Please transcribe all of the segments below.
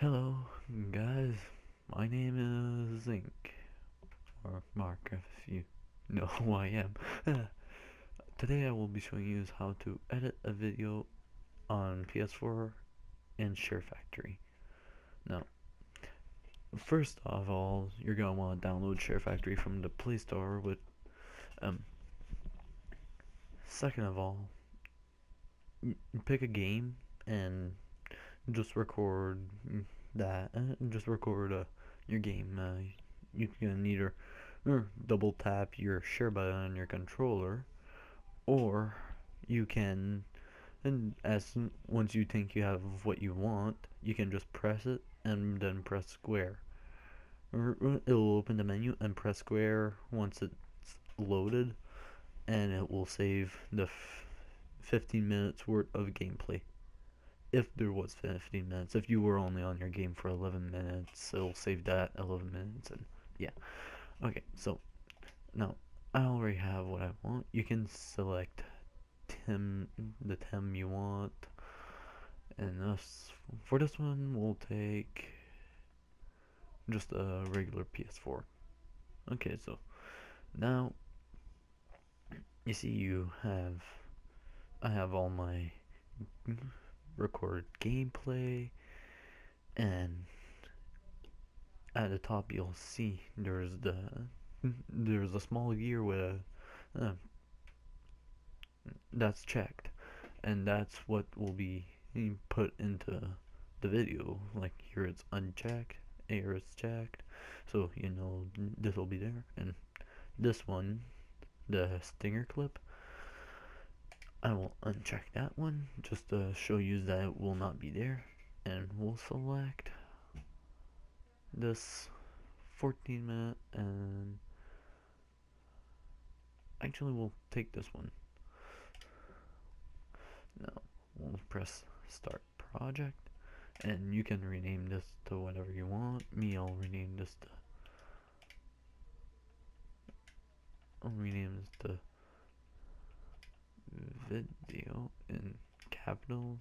Hello, guys. My name is Zinc, or Mark, if you know who I am. Today I will be showing you how to edit a video on PS4 in SHAREfactory. Now, first of all, you're gonna want to download SHAREfactory from the Play Store. Um, Second of all, pick a game and just record that. Just record your game. You can either double tap your share button on your controller, or you can, and once you think you have what you want, you can just press it and then press square. Or it'll open the menu and press square once it's loaded, and it will save the 15 minutes worth of gameplay. If there was 15 minutes, if you were only on your game for 11 minutes, it'll save that 11 minutes, and yeah. Okay, so now I already have what I want. You can select the Tim you want, and for this one we'll take just a regular PS4. Okay, so now you see I have all my recorded gameplay, and at the top you'll see there's a small gear with a that's checked, and that's what will be put into the video. Like here it's unchecked, here it's checked, so you know this will be there. And this one, the stinger clip, I will uncheck that one just to show you that it will not be there, and we'll select this 14-minute, and actually we'll take this one. Now we'll press start project, and you can rename this to whatever you want. I'll rename this to video in capitals,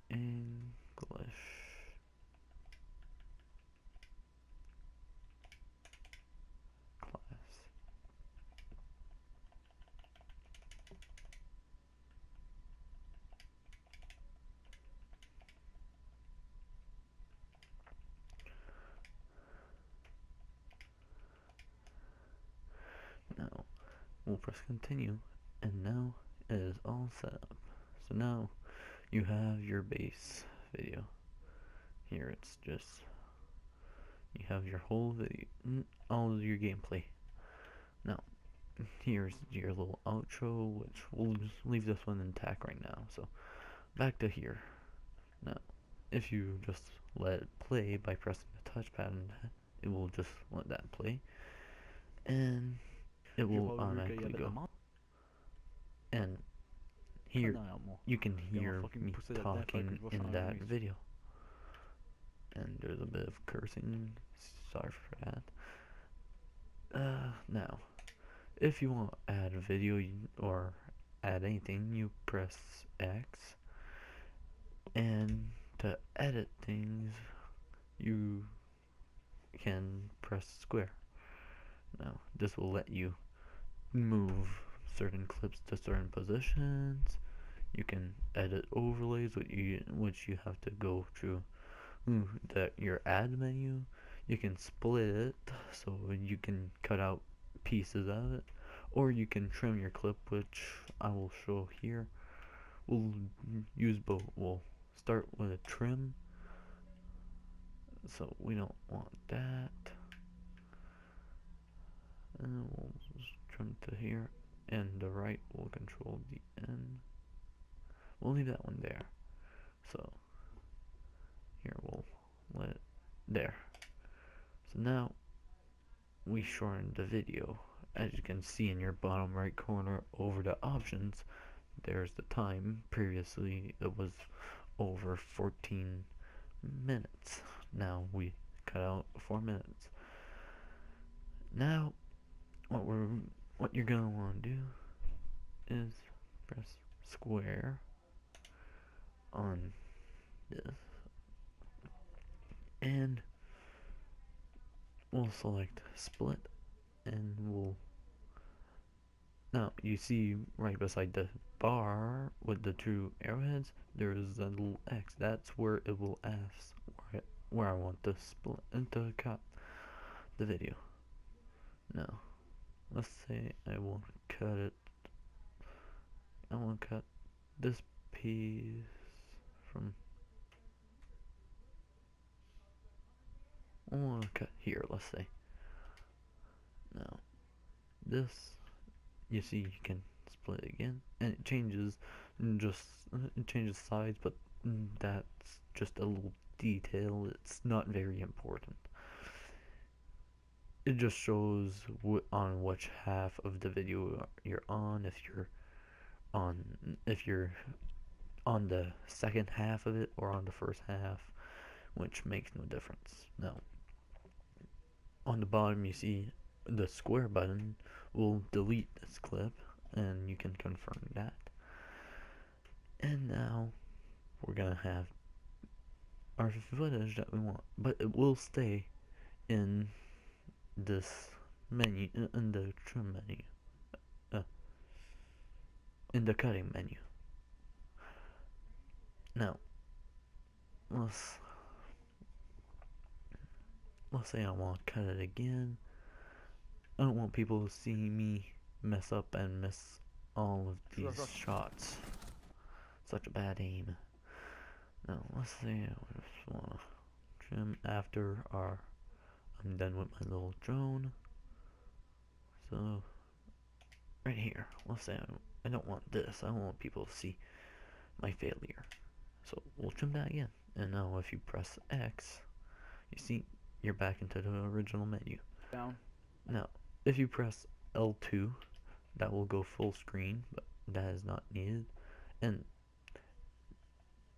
English. Class. Now we'll press continue, and now it is all set up. So now you have your base video. Here it's just, you have your whole video, all of your gameplay. Now here's your little outro, which we'll just leave this one intact right now. So back to here. Now if you just let it play by pressing the touchpad, it will just let that play, and it will automatically go. And here you can hear me talking in that video, and there's a bit of cursing, sorry for that. Now if you want to add a video or add anything, you press X, and to edit things you can press square. Now this will let you move certain clips to certain positions. You can edit overlays, which you have to go through your add menu. You can split it so you can cut out pieces of it, or you can trim your clip, which I will show here. We'll use both. We'll start with a trim, so we don't want that, and we'll just trim to here, and the right will control the end. We'll leave that one there. So here we'll let it there. So now we shortened the video. As you can see in your bottom right corner over the options, there's the time. Previously it was over 14 minutes. Now we cut out 4 minutes. Now what you're gonna want to do is press square on this, and we'll select split, and we'll, now you see right beside the bar with the two arrowheads, there is a little X. That's where it will ask where I want to split and to cut the video. Now, let's say I want to cut it. I want to cut this piece from. I want to cut here. Let's say. Now, this, you see, you can split it again, and it changes. It changes sides, but that's just a little detail. It's not very important. It just shows on which half of the video you're on. If you're on the second half of it or on the first half, which makes no difference. Now, on the bottom you see the square button will delete this clip, and you can confirm that. And now we're gonna have our footage that we want, but it will stay in this menu, in the trim menu, in the cutting menu. Now, let's say I want to cut it again. I don't want people to see me mess up and miss all of these shots. Such a bad aim. Now, let's say I just want to trim after I'm done with my little drone. So, right here, let's say I don't want this. I don't want people to see my failure. So, we'll trim that again. And now if you press X, you see, you're back into the original menu. Down. Now, if you press L2, that will go full screen, but that is not needed. And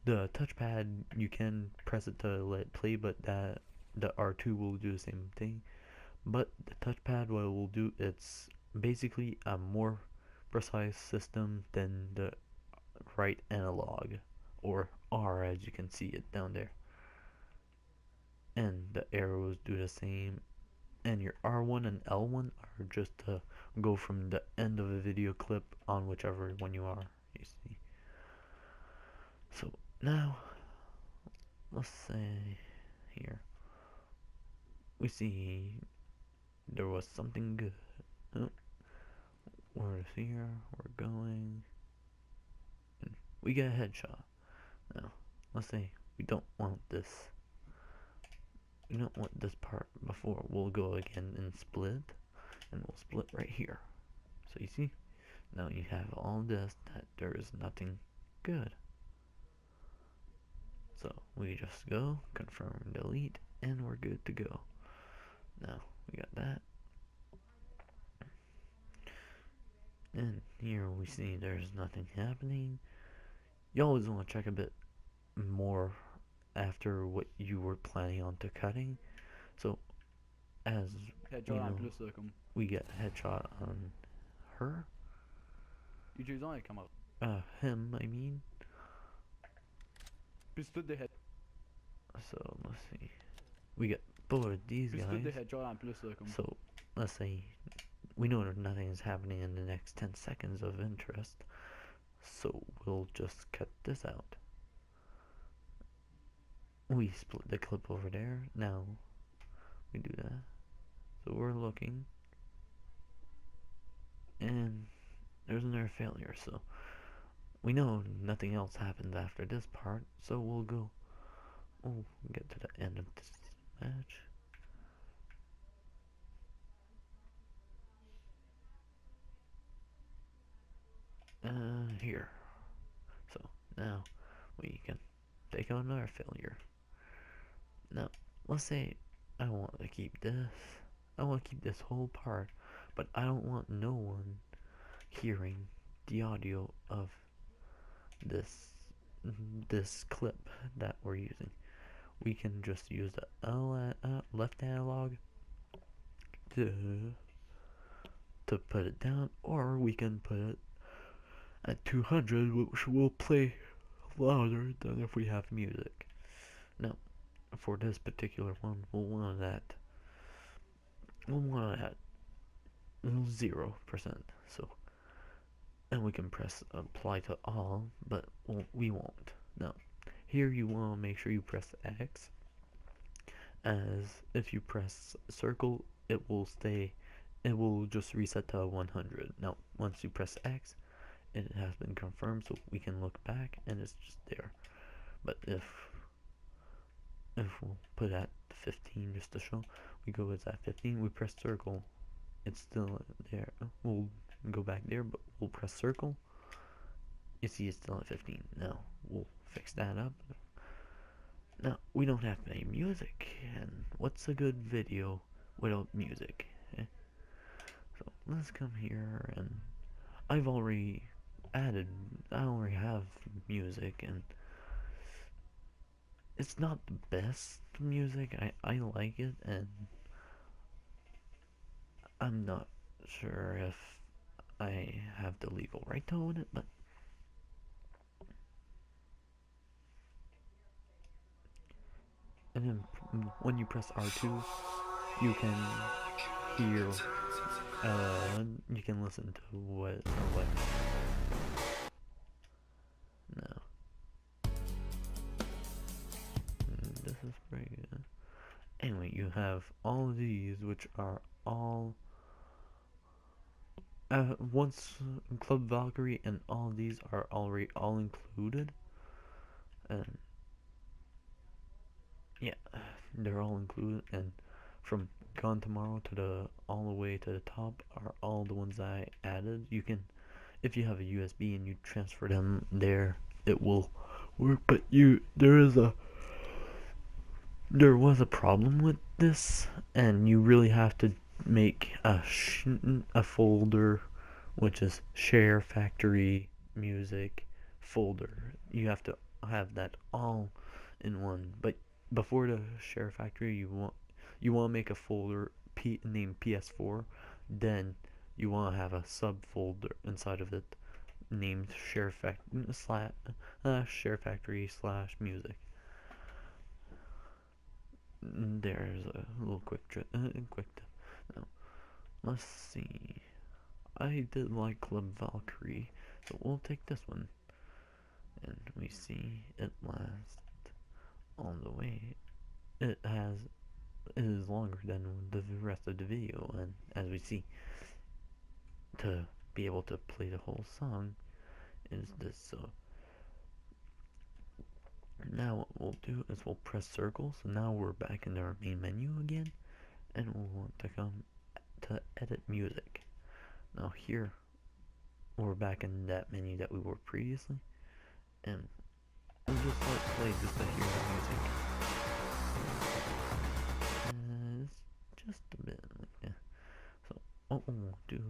the touchpad, you can press it to let it play, but the R2 will do the same thing. But the touchpad, what it will do, it's basically a more precise system than the right analog, or R as you can see it down there. And the arrows do the same, and your R1 and L1 are just to go from the end of a video clip on whichever one you are, you see. So now, let's say here, we see there was something good. Oh, we're here, we're going, and we get a headshot. Now, let's say we don't want this. We don't want this part before. We'll go again and split, and we'll split right here. So you see, now you have all this that there is nothing good. So we just go, confirm, delete, and we're good to go. Now we got that. And here we see there's nothing happening. You always want to check a bit more after what you were planning on to cutting. So as you know, we get a headshot on her. Him, I mean. So let's see. We get both of these guys. So let's say we know that nothing is happening in the next 10 seconds of interest. So we'll just cut this out. We split the clip over there. Now we do that. So we're looking, and there's another failure. So we know nothing else happens after this part. So we'll go. We'll get to the end of this match. Here. So now we can take out another failure. Now, let's say I want to keep this. I want to keep this whole part, but I don't want no one hearing the audio of this clip that we're using. We can just use the left analog to put it down, or we can put it at 200, which will play louder than if we have music. Now, for this particular one, we'll want it at 0%. So, and we can press apply to all, but we won't. Now, here you want to make sure you press X, as if you press circle, it will just reset to 100. Now, once you press X, it has been confirmed, so we can look back and it's just there. But if we'll put at 15 just to show, we go with that 15, we press circle, it's still there. We'll go back there, but we'll press circle, you see it's still at 15. Now we'll fix that up. Now we don't have any music, and what's a good video without music? So let's come here, and I already have music, and it's not the best music. I like it, and I'm not sure if I have the legal right to own it, but and then when you press R2, you can hear, you can listen to what. No, this is pretty good. Anyway, you have all of these, which are all once Club Valkyrie, and all of these are already all included, and yeah, they're all included. And from Gone Tomorrow to the all the way to the top are all the ones I added. You can, if you have a USB and you transfer them there, it will work. But there was a problem with this, and you really have to make a folder, which is SHAREfactory music folder. You have to have that all in one. But before the SHAREfactory, you want to make a folder named PS4. Then you want to have a subfolder inside of it named SHAREfactory/music. There's a little quick tip. Now, let's see. I did like Club Valkyrie, so we'll take this one. And we see it lasts all the way. It is longer than the rest of the video, and as we see, to be able to play the whole song is this. So now what we'll do is we'll press circle. So now we're back in our main menu again, and we'll want to come to edit music. Now here we're back in that menu that we were previously, and we'll just let it play just to hear the music. It's just a bit like that. So what we'll do,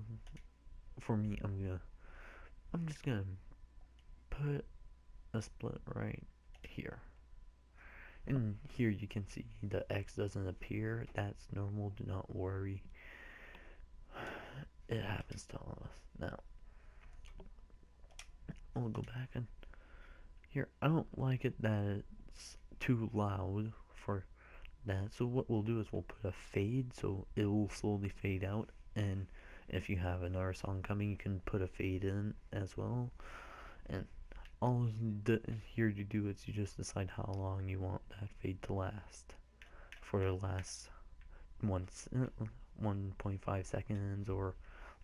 for me, I'm just gonna put a split right here. And here you can see the X doesn't appear. That's normal, do not worry. It happens to all of us. Now, we'll go back, and here, I don't like it that it's too loud for that. So what we'll do is we'll put a fade, so it will slowly fade out. And if you have another song coming, you can put a fade in as well. And all here you do is you just decide how long you want that fade to last. For the last 1.5 seconds or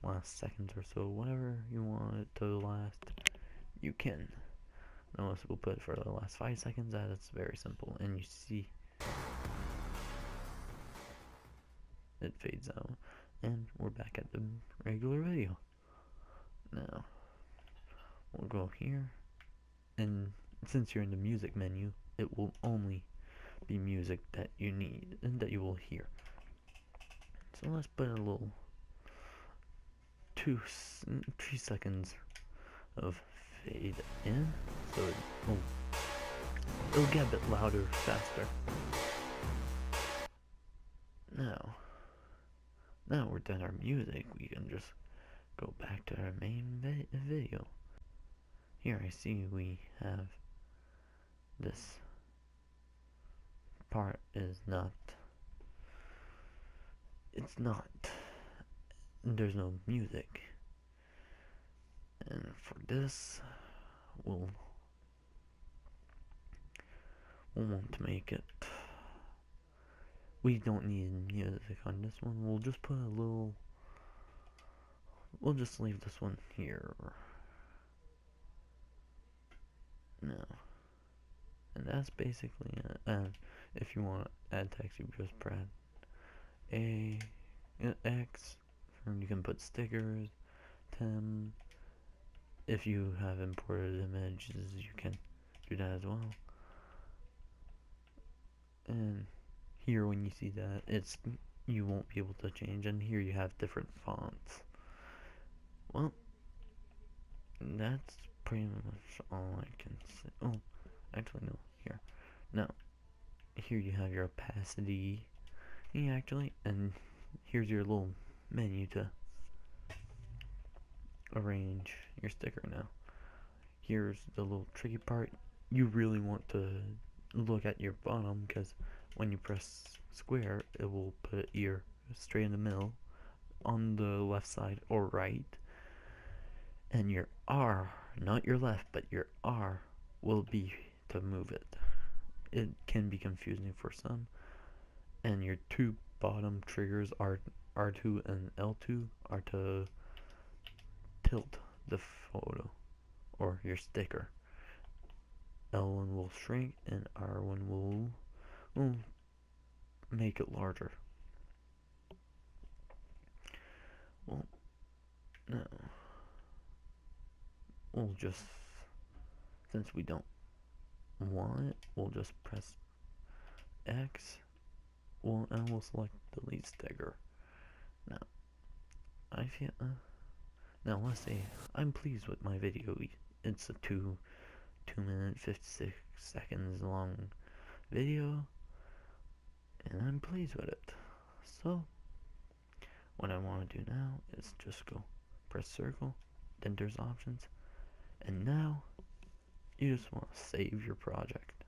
last seconds or so, whatever you want it to last, you can. Unless we'll put it for the last 5 seconds, that's very simple. And you see it fades out, and we're back at the regular video. Now we'll go here, and since you're in the music menu, it will only be music that you need and that you will hear. So let's put a little 3 seconds of fade in, so it'll get a bit louder faster. Now we're done our music, we can just go back to our main video. Here I see we have this part is not, it's not, there's no music. And for this, we'll want to make it, we don't need music on this one. We'll just put a little, we'll just leave this one here. No. And that's basically it. And if you want to add text, you just press X, and you can put stickers, Tim. If you have imported images, you can do that as well. And here, when you see that, it's, you won't be able to change. And here you have different fonts. Well, that's pretty much all I can say. Oh, actually no. Here, now, here you have your opacity. Yeah, actually, and here's your little menu to arrange your sticker. Now, here's the little tricky part. You really want to look at your bottom, because when you press square, it will put your straight in the middle on the left side or right, and your R, not your left, but your R will be to move it. It can be confusing for some. And your two bottom triggers are R2 and L2 are to tilt the photo or your sticker. L1 will shrink and R1 will make it larger. Well, no. We'll just, since we don't want it, we'll just press X. And we'll select delete sticker. Now, I feel, now let's say I'm pleased with my video. It's a 2 minute 56 seconds long video, and I'm pleased with it. So what I want to do now is just go press circle, then there's options, and now you just want to save your project.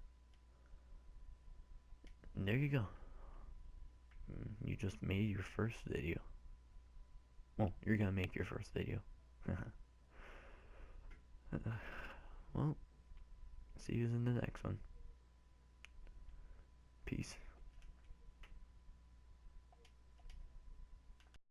And there you go. You just made your first video. Well, you're gonna make your first video. Well, see you in the next one. Peace.